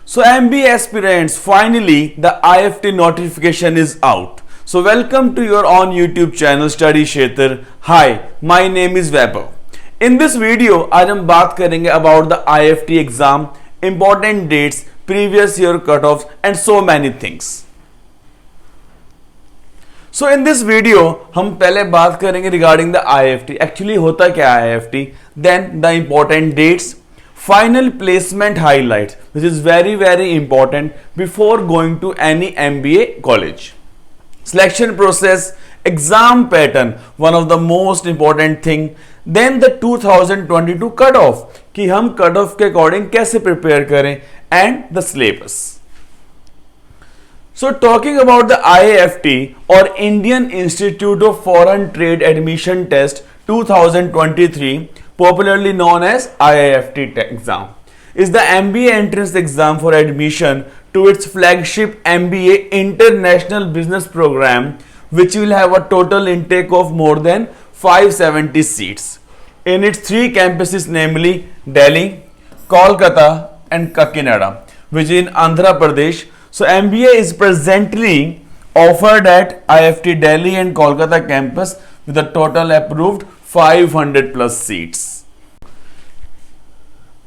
So MBA aspirants, finally the IFT notification is out. So welcome to your on YouTube channel Study Kshetra. Hi, my name is Vaibhav. In this video आज हम बात करेंगे about the IFT exam, important dates, previous year cutoffs and so many things. So in this video हम पहले बात करेंगे regarding the IFT. Actually होता क्या है IFT? Then the important dates, final placement highlights, which is very important before going to any MBA college. Selection process, exam pattern, one of the most important thing. Then the 2022 cutoff, कि हम cutoff के according कैसे prepare करें, and the syllabus. So talking about the IIFT or Indian Institute of Foreign Trade Admission Test 2023, popularly known as IIFT exam, is the MBA entrance exam for admission to its flagship MBA International Business Program, which will have a total intake of more than 570 seats in its three campuses, namely Delhi, Kolkata and Kakinada, which is in Andhra Pradesh. So MBA is presently offered at IFT Delhi and Kolkata campus with a total approved 500 plus seats.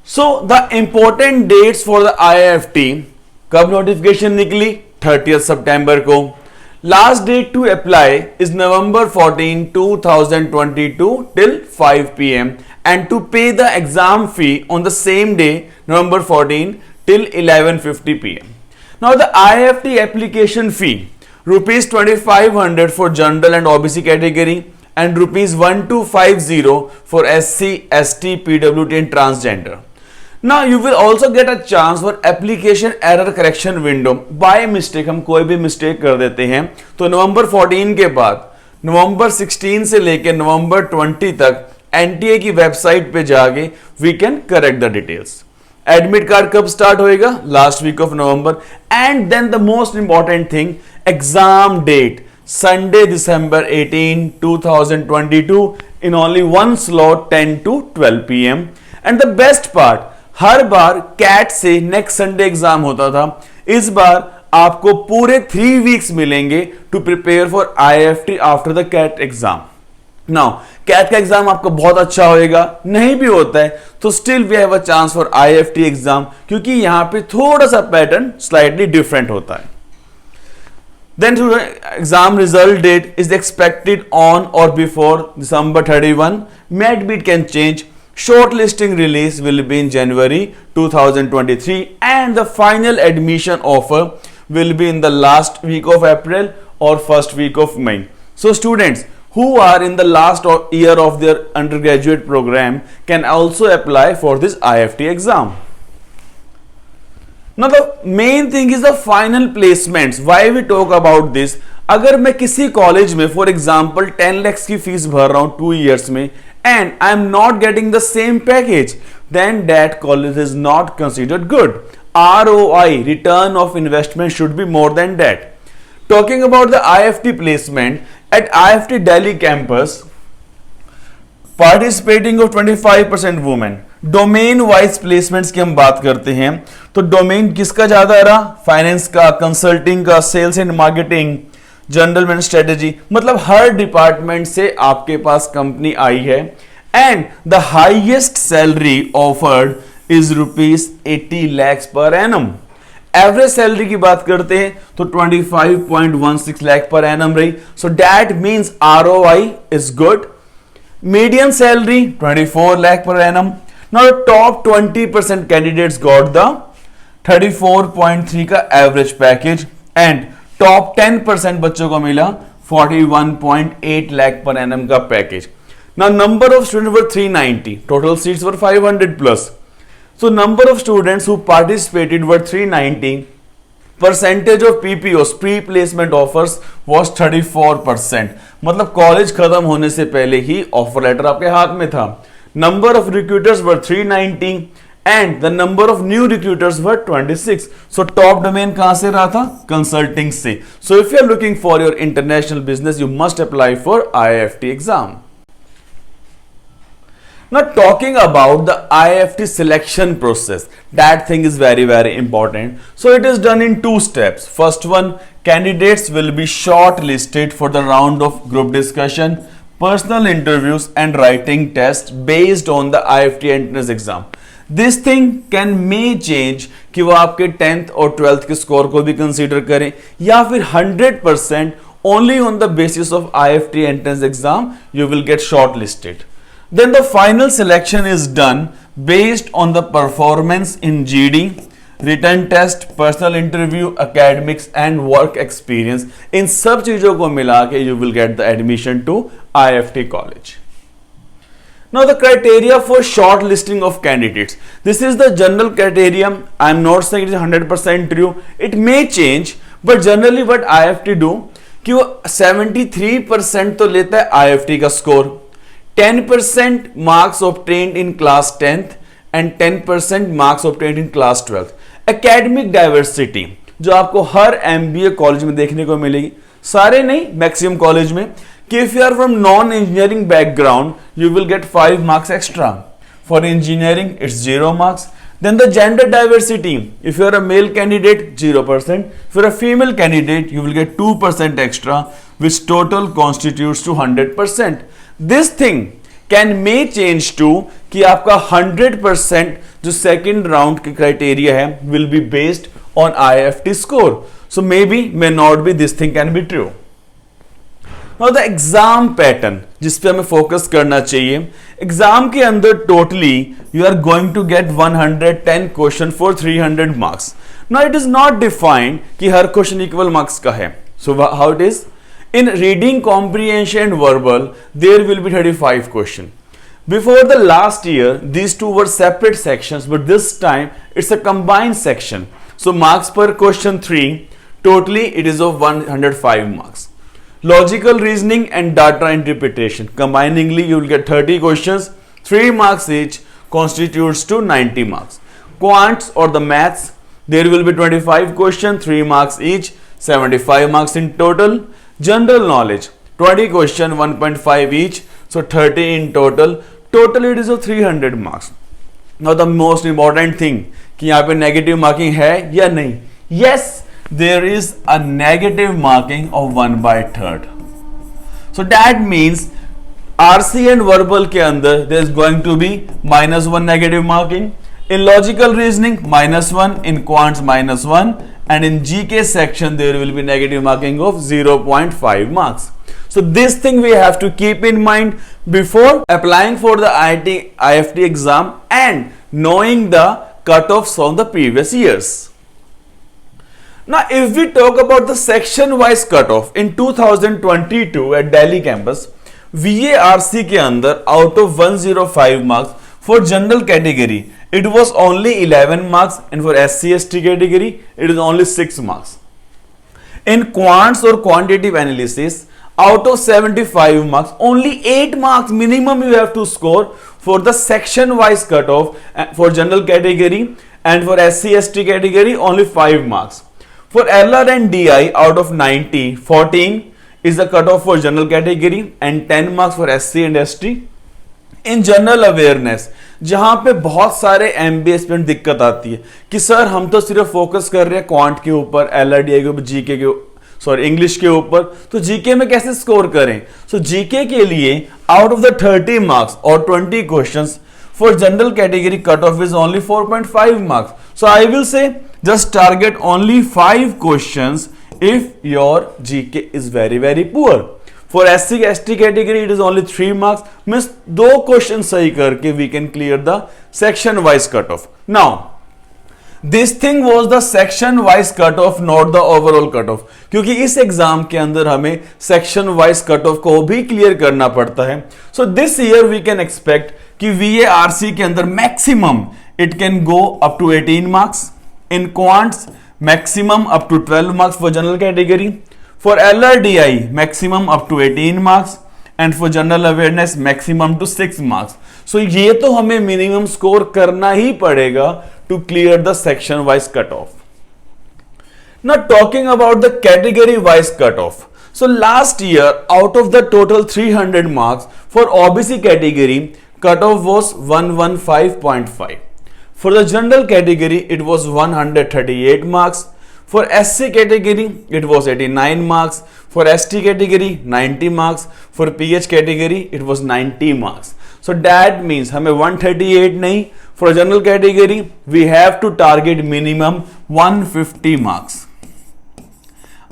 So the important dates for the IIFT, कब notification निकली? 30th September को. Last date to apply is November 14, 2022 till 5 p.m. and to pay the exam fee on the same day, November 14 till 11:50 p.m. Now the IIFT application fee, rupees 2500 for general and OBC category and rupees 1250 for SC, ST, PWT and transgender. Now you will also get a chance for application error correction window. By mistake हम कोई भी mistake कर देते हैं तो नवंबर 14 के बाद नवंबर 16 से लेकर नवंबर 20 तक NTA की वेबसाइट पे जाके we can correct the details. Admit card कब स्टार्ट होएगा? Last week of November. And then the most important thing, exam date Sunday December 18, 2022 in only one slot 10 to 12 PM. And the best part, हर बार CAT से next Sunday exam होता था, इस बार आपको पूरे 3 वीक्स मिलेंगे to prepare for IIFT after the CAT exam. Now CAT का एग्जाम आपका बहुत अच्छा होएगा, नहीं भी होता है तो still we have a chance for IIFT exam, क्योंकि यहां पे थोड़ा सा पैटर्न स्लाइटली डिफरेंट होता है. Then exam result date is expected on or before December 31. Maybe it can change. Shortlisting release will be in January 2023 and the final admission offer will be in the last week of April or first week of May. So students who are in the last year of their undergraduate program can also apply for this IIFT exam. Now the main thing is the final placements. Why we talk about this? अगर मैं किसी college में for example 10 lakhs की fees भर रहा हूं 2 years में and I am not getting the same package, then that college is not considered good. ROI, return of investment, should be more than that. Talking about the IIFT placement, at IIFT Delhi campus, participating of 25% women. Domain wise placements की हम बात करते हैं तो domain किसका ज्यादा रहा? Finance का, कंसल्टिंग का, sales and marketing, general and strategy, मतलब हर डिपार्टमेंट से आपके पास कंपनी आई है. And the highest salary offered is rupees 80 lakhs per annum. Average salary की बात करते हैं तो 25.16 लाख पर एनम रही. So that means ROI is good. Median salary 24 lakh per annum. Now top 20% candidates got the 34.3 का एवरेज पैकेज एंड टॉप 10% बच्चों को मिला 41.8 लाख पर एनम का package. Now number of student were 390, total seats were 500 plus. So number of students who participated were 390. Percentage of PPOs, pre-placement offers, was 34%. मतलब college खत्म होने से पहले ही ऑफर लेटर आपके हाथ में था. Number of recruiters were 390 and the number of new recruiters were 26. So top domain कहां से रहा था? Consulting से. So if you are looking for your international business, you must apply for IIFT exam. Now talking about the IFT selection process, that thing is very very important. So it is done in two steps. First one, candidates will be shortlisted for the round of group discussion, personal interviews and writing tests based on the IFT entrance exam. This thing can may change कि वो आपके 10th और 12th के score को भी consider करें या फिर 100% only on the basis of IFT entrance exam you will get shortlisted. Then the final selection is done based on the performance in GD, written test, personal interview, academics and work experience. इन सब चीजों को मिला के you will get the admission to IFT college. Now the criteria for shortlisting of candidates. This is the general criteria. I am not saying it is 100% true. It may change, but generally what IFT do कि वो 73% तो लेता है IFT का score, 10% marks obtained in class 10th and 10% marks obtained in class 12th. Academic diversity जो आपको हर MBA college में देखने को मिलेगी, सारे नहीं, मैक्सिमम कॉलेज में, कि if you are from non-engineering background, you will get 5 marks extra. For engineering, it's 0 marks. Then the gender diversity. If you are a male candidate, 0%. If you are a female candidate, you will get 2% extra, which total constitutes to 100%. This thing can may change to कि आपका 100% जो second round के criteria है will be based on IFT score. So maybe, may not be, this thing can be true. Now the exam pattern जिस पे हमें focus करना चाहिए. एग्जाम के अंदर totally you are going to get 110 question for 300 marks. Now it is not defined कि हर question equal marks का है. So how it is in reading, comprehension and verbal there will be 35 question. Before the last year, these two were separate sections, but this time it's a combined section. So marks per question 3, totally it is of 105 marks. Logical reasoning and data interpretation, combiningly you will get 30 questions, 3 marks each, constitutes to 90 marks. Quants or the maths, there will be 25 questions, 3 marks each, 75 marks in total. General knowledge, 20 questions, 1.5 each, so 30 in total. Total it is of 300 marks. Now the most important thing कि यहाँ पे negative marking है या नहीं. Yes, there is a negative marking of 1/3. So that means RC and verbal के अंदर there is going to be -1 negative marking. In logical reasoning -1, in quants -1, and in GK section there will be negative marking of 0.5 marks. So this thing we have to keep in mind before applying for the IFT exam and knowing the cutoffs from the previous years. Now if we talk about the section wise cutoff in 2022 at Delhi campus, VARC के अंदर out of 105 marks for general category it was only 11 marks, and for SC/ST category it is only 6 marks. In quants or quantitative analysis, out of 75 marks, only 8 marks minimum you have to score for the section wise cutoff for general category, and for SC/ST category only 5 marks. For LR and DI out of 90, 14 is the cutoff for general category and 10 marks for SC and ST. In general awareness, जहां पे बहुत सारे MBA student दिक्कत आती है कि sir हम तो सिर्फ फोकस कर रहे हैं क्वांट के ऊपर, LRDI के ऊपर, जीके के सॉरी इंग्लिश के ऊपर, तो जीके में कैसे स्कोर करें. सो जीके के लिए आउट ऑफ द 30 मार्क्स और 20 questions for general category cut off is only 4.5 marks. So I will say just target only 5 questions if your GK is very very poor. For SC/ST category it is only 3 marks, means 2 question सही करके we can clear the section wise cutoff. Now this thing was the section wise cutoff, not the overall cutoff, क्योंकि इस exam के अंदर हमें section wise cutoff को भी clear करना पड़ता है. So this year we can expect कि VARC के अंदर maximum it can go up to 18 marks, in quants maximum up to 12 marks for general category, for LRDI maximum up to 18 marks, and for general awareness maximum to 6 marks. So ये तो हमें minimum score करना ही पड़ेगा to clear the section wise cutoff. Now talking about the category wise cutoff. So last year out of the total 300 marks for OBC category, cutoff was 115.5. For the general category, it was 138 marks. For SC category, it was 89 marks. For ST category, 90 marks. For PH category, it was 90 marks. So that means हमें 138 नहीं, for general category, we have to target minimum 150 marks.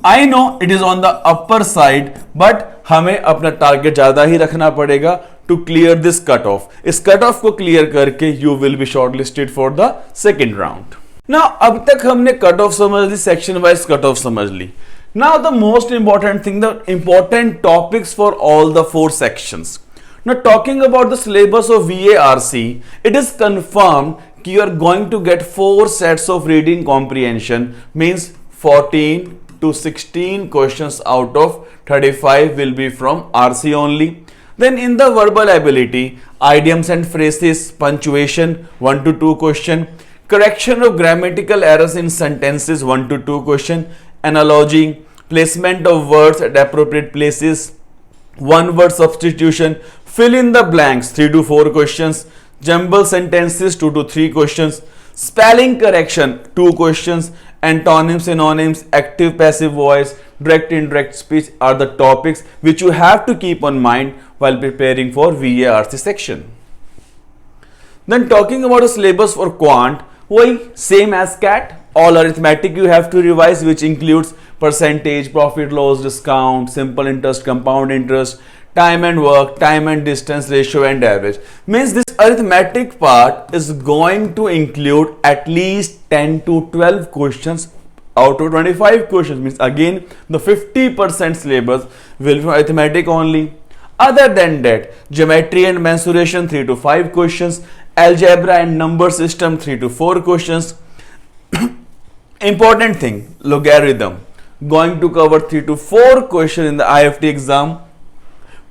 I know it is on the upper side, but हमें अपना target ज्यादा ही रखना पड़ेगा to clear this cut off. इस cut off को क्लियर करके you will be shortlisted for the second round. Now अब तक हमने कट ऑफ समझ ली, सेक्शन वाइज कट ऑफ समझ ली. Now the most important thing, the important topics for all the 4 sections. Now talking about the syllabus of VARC, it is confirmed you are going to get 4 sets of reading comprehension, means 14 to 16 questions out of 35 will be from RC only. Then in the verbal ability, idioms and phrases, punctuation 1 to 2 question, correction of grammatical errors in sentences 1 to 2 question, analogy, placement of words at appropriate places, one word substitution, fill in the blanks 3 to 4 questions, jumble sentences 2 to 3 questions, spelling correction 2 questions, antonyms, synonyms, active passive voice, direct indirect speech are the topics which you have to keep on mind while preparing for VARC section. Then talking about the syllabus for quant, वही same as CAT, all arithmetic you have to revise, which includes percentage, profit loss, discount, simple interest, compound interest, time and work, time and distance, ratio and average. Means this arithmetic part is going to include at least 10 to 12 questions out of 25 questions. Means again the 50% syllabus will be arithmetic only. Other than that, geometry and mensuration 3 to 5 questions, algebra and number system 3 to 4 questions. Important thing, logarithm going to cover 3 to 4 questions in the IFT exam.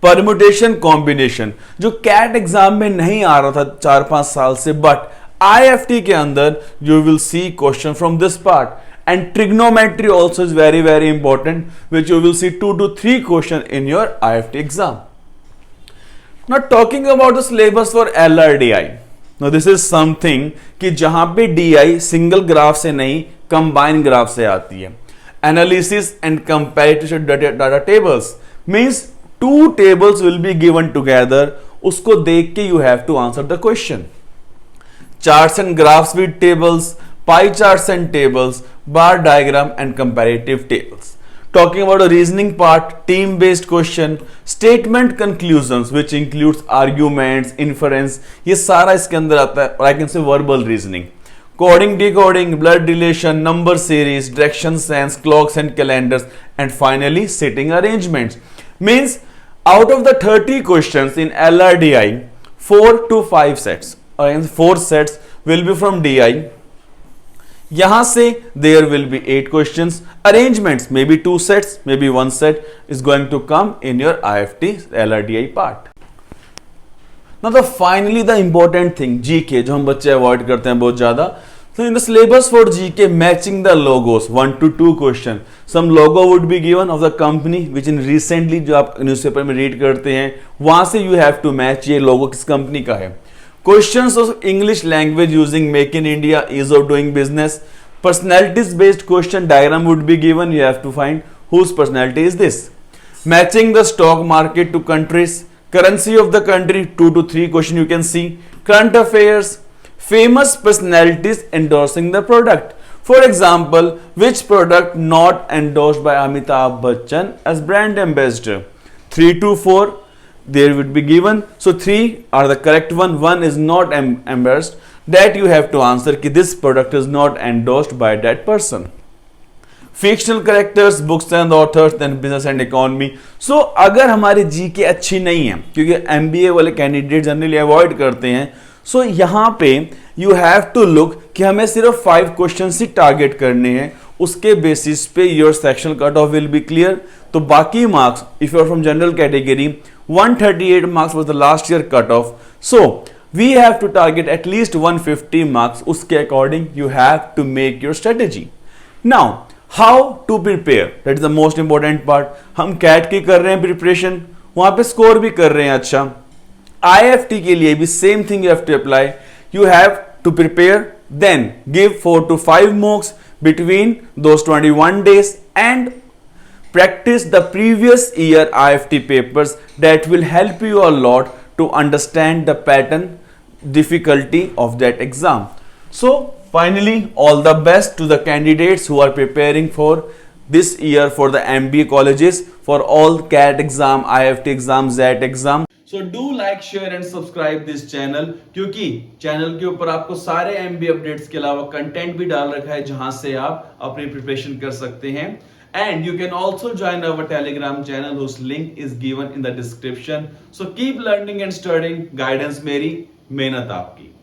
Permutation combination जो cat exam में नहीं आ रहा था 4-5 साल से, but IFT के अंदर you will see question from this part. And trigonometry also is very very important, which you will see 2 to 3 question in your IFT exam. Now talking about the syllabus for LRDI. Now this is something कि जहां पे DI single graph से नहीं combine graph से आती है. Analysis and comparative data tables means 2 tables will be given together. उसको देख के you have to answer the question. Charts and graphs with tables, pie charts and tables, bar diagram and comparative tables. Talking about a reasoning part, team based question, statement conclusions which includes arguments, inference, ये सारा इसके अंदर आता है. और I can say verbal reasoning, coding, decoding, blood relation, number series, direction sense, clocks and calendars, and finally sitting arrangements. Means out of the 30 questions in LRDI, 4 to 5 sets or 4 sets will be from DI. यहां से there will be 8 questions. Arrangements maybe 2 sets, maybe 1 set is going to come in your IFT LRDI part. Now the finally the important thing, GK, जो हम बच्चे avoid करते हैं बहुत ज्यादा. So in the syllabus for GK, matching the logos 1 to 2 question. Some logo would be given of the company which in recently जो आप newspaper में रीड करते हैं, वहां से you have to match ये लोगो किस कंपनी का है. Questions of English language using Make in India, ease of doing business. Personalities based question diagram would be given. You have to find whose personality is this. Matching the stock market to countries. Currency of the country 2 to 3 question you can see. Current affairs. Famous personalities endorsing the product. For example, which product not endorsed by Amitabh Bachchan as brand ambassador? 3 to 4 there would be given. So 3 are the correct one. 1 is not embarrassed. That you have to answer कि this product is not endorsed by that person. Fictional characters, books and authors, then business and economy. So अगर हमारी GK अच्छी नहीं है, क्योंकि MBA वाले candidate generally avoid करते हैं, सो यहाँ पे यू हैव टू लुक कि हमें सिर्फ 5 क्वेश्चन ही टारगेट करने हैं. उसके बेसिस पे your sectional cut off will be clear. तो बाकी marks if you are from general category 138 marks was the last year cut off. So we have to target at least 150 marks. उसके according you have to make your strategy. Now how to prepare, that is the most important part. हम CAT की कर रहे हैं preparation, वहां पे score भी कर रहे हैं अच्छा. IFT के लिए भी same thing you have to apply. You have to prepare, then give 4 to 5 mocks between those 21 days and practice the previous year IFT papers. That will help you a lot to understand the pattern difficulty of that exam. So finally, all the best to the candidates who are preparing for this year for the MBA colleges, for all CAT exam, IFT exam, ZET exam. So do like, share and subscribe this channel, क्योंकि channel के ऊपर आपको सारे MBA updates के अलावा content भी डाल रखा है जहां से आप अपनी प्रिपरेशन कर सकते हैं. And you can also join our Telegram channel whose link is given in the description. So keep learning and studying. Guidance मेरी, मेहनत आपकी.